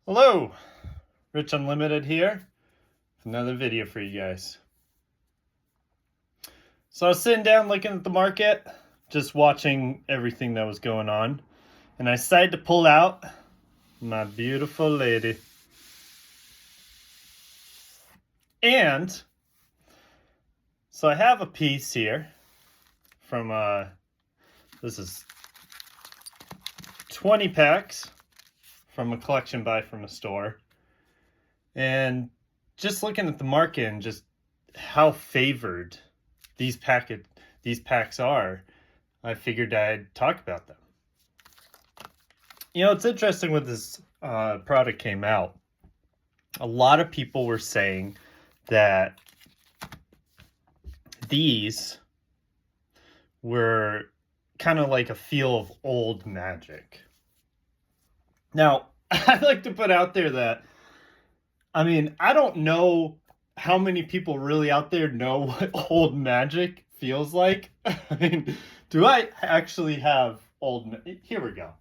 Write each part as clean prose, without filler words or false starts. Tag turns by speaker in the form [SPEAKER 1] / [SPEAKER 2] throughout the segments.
[SPEAKER 1] Hello, Rich Unlimited here with another video for you guys. So I was sitting down looking at the market, just watching everything that was going on, and I decided to pull out my beautiful lady. And so I have a piece here from, this is 20 packs from a collection buy from a store. And just looking at the market and just how favored these packs are, I figured I'd talk about them. You know, it's interesting when this product came out. A lot of people were saying that these were kind of like a feel of old Magic. Now, I'd like to put out there that, I don't know how many people really out there know what old Magic feels like. Do I actually have old... Here we go.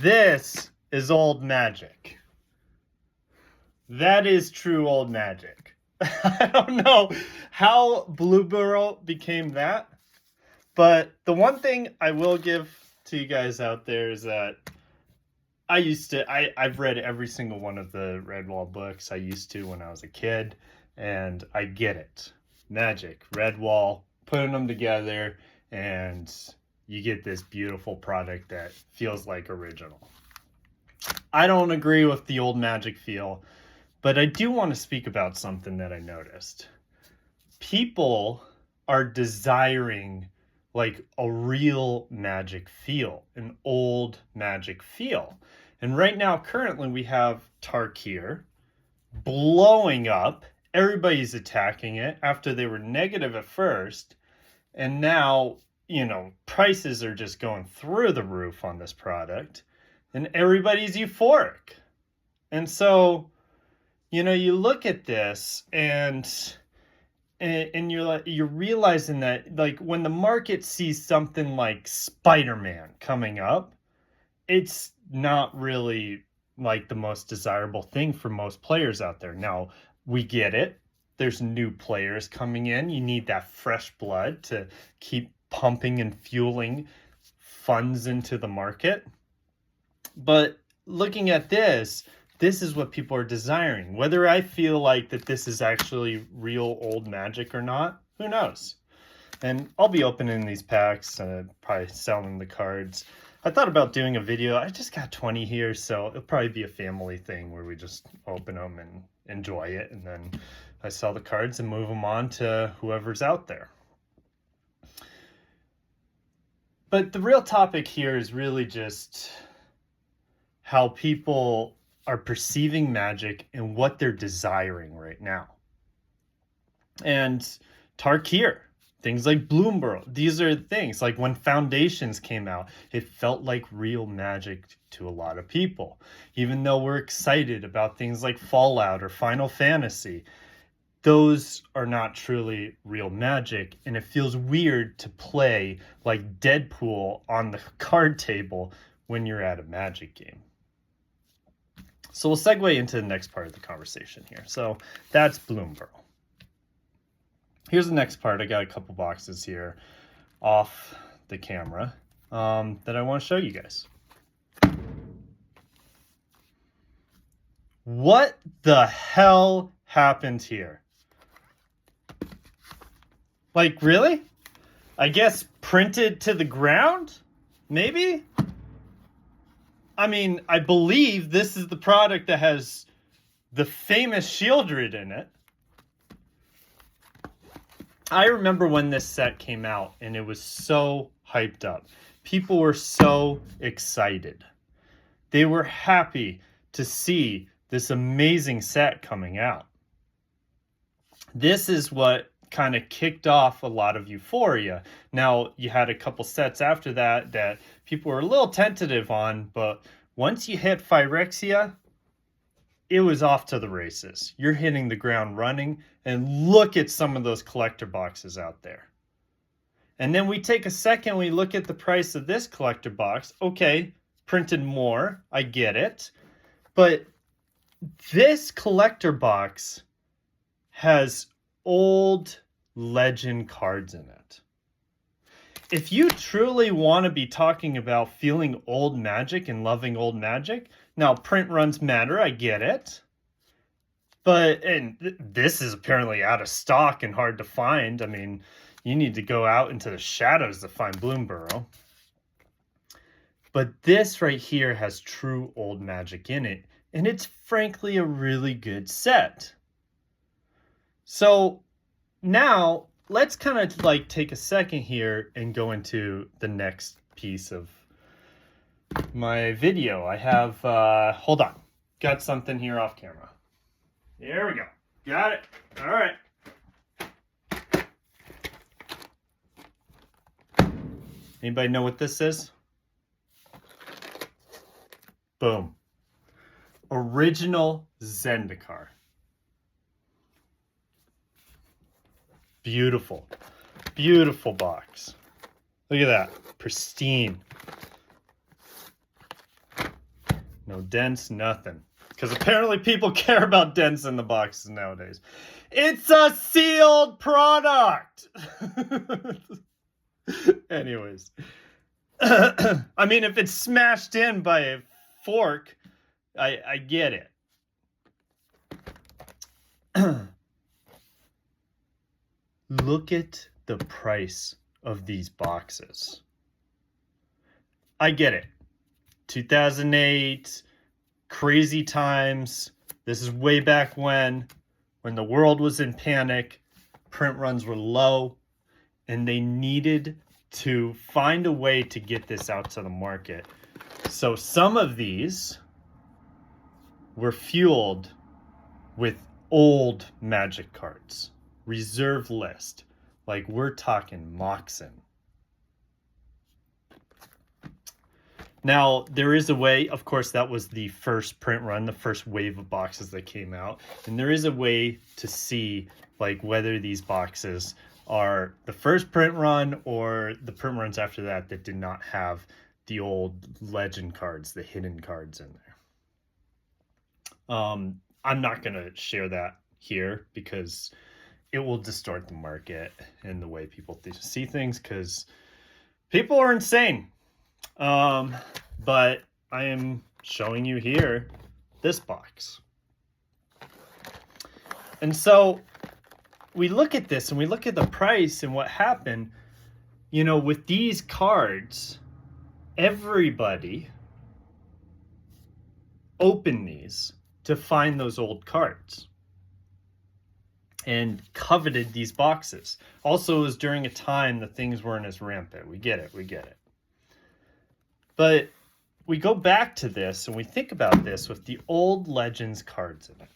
[SPEAKER 1] This is old Magic. That is true old Magic. I don't know how Bloomburrow became that, but the one thing I will give to you guys out there is that I've read every single one of the Redwall books. I used to when I was a kid, and I get it. Magic, Redwall, putting them together, and you get this beautiful product that feels like original. I don't agree with the old Magic feel, but I do want to speak about something that I noticed. People are desiring like a real Magic feel, an old Magic feel. And right now, currently, we have Tarkir blowing up. Everybody's attacking it after they were negative at first. And now, prices are just going through the roof on this product. And everybody's euphoric. And so, you look at this and you're realizing that, like, when the market sees something like Spider-Man coming up, it's not really like the most desirable thing for most players out there. Now, we get it. There's new players coming in. You need that fresh blood to keep pumping and fueling funds into the market. But looking at this is what people are desiring. Whether I feel like that this is actually real old Magic or not, who knows? And I'll be opening these packs, probably selling the cards. I thought about doing a video. I just got 20 here, so it'll probably be a family thing where we just open them and enjoy it. And then I sell the cards and move them on to whoever's out there. But the real topic here is really just how people are perceiving Magic and what they're desiring right now. And Tarkir, things like Bloomburrow, these are things like when Foundations came out, it felt like real Magic to a lot of people. Even though we're excited about things like Fallout or Final Fantasy, those are not truly real Magic, and it feels weird to play like Deadpool on the card table when you're at a Magic game. So we'll segue into the next part of the conversation here. So that's Bloomburrow. Here's the next part. I got a couple boxes here off the camera that I want to show you guys. What the hell happened here? Like, really? I guess printed to the ground? Maybe? I believe this is the product that has the famous Shieldred in it. I remember when this set came out and it was so hyped up. People were so excited. They were happy to see this amazing set coming out. This is what kind of kicked off a lot of euphoria. Now, you had a couple sets after that people were a little tentative on, but once you hit Phyrexia, it was off to the races. You're hitting the ground running, and look at some of those collector boxes out there. And then we take a second, we look at the price of this collector box. Okay, printed more, I get it. But this collector box has old legend cards in it. If you truly want to be talking about feeling old Magic and loving old Magic, now print runs matter, I get it. But, and this is apparently out of stock and hard to find. I mean, you need to go out into the shadows to find Bloomburrow. But this right here has true old Magic in it, and it's frankly a really good set. So now let's kind of like take a second here and go into the next piece of my video. I have, hold on, got something here off camera. There we go. Got it. All right. Anybody know what this is? Boom. Original Zendikar. Beautiful. Beautiful box. Look at that. Pristine. No dents, nothing. Because apparently people care about dents in the boxes nowadays. It's a sealed product! Anyways. I mean, if it's smashed in by a fork, I get it. Look at the price of these boxes. I get it. 2008, crazy times. This is way back when the world was in panic, print runs were low, and they needed to find a way to get this out to the market. So some of these were fueled with old Magic cards, reserve list, like we're talking Moxen. Now, there is a way, of course, that was the first print run, the first wave of boxes that came out. And there is a way to see like whether these boxes are the first print run or the print runs after that that did not have the old legend cards, the hidden cards in there. I'm not going to share that here because it will distort the market and the way people see things because people are insane. But I am showing you here this box. And so we look at this and we look at the price and what happened, you know, with these cards, everybody opened these to find those old cards and coveted these boxes. Also, it was during a time that things weren't as rampant. We get it. But we go back to this and we think about this with the old Legends cards in it.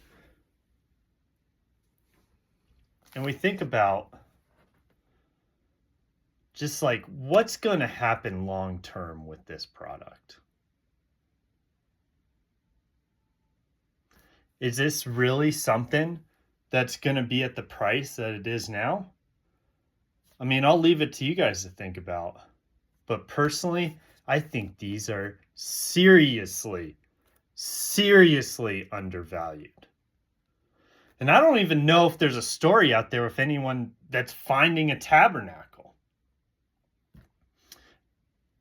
[SPEAKER 1] And we think about just like what's going to happen long term with this product. Is this really something that's going to be at the price that it is now? I mean, I'll leave it to you guys to think about. But personally, I think these are seriously undervalued. And I don't even know if there's a story out there with anyone that's finding a tabernacle.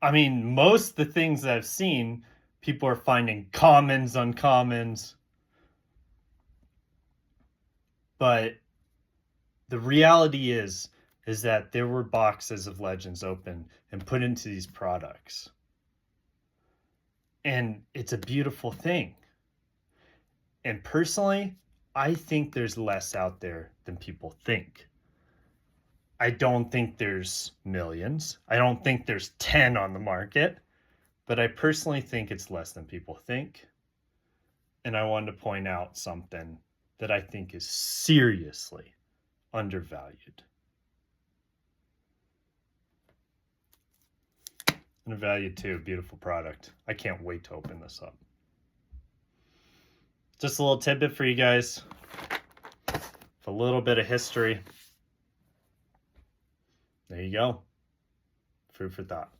[SPEAKER 1] I mean, most of the things that I've seen, people are finding commons, uncommons. But the reality is that there were boxes of Legends open and put into these products. And it's a beautiful thing. And personally, I think there's less out there than people think. I don't think there's millions. I don't think there's 10 on the market. But I personally think it's less than people think. And I wanted to point out something that I think is seriously undervalued. Undervalued too, beautiful product. I can't wait to open this up. Just a little tidbit for you guys. A little bit of history. There you go. Food for thought.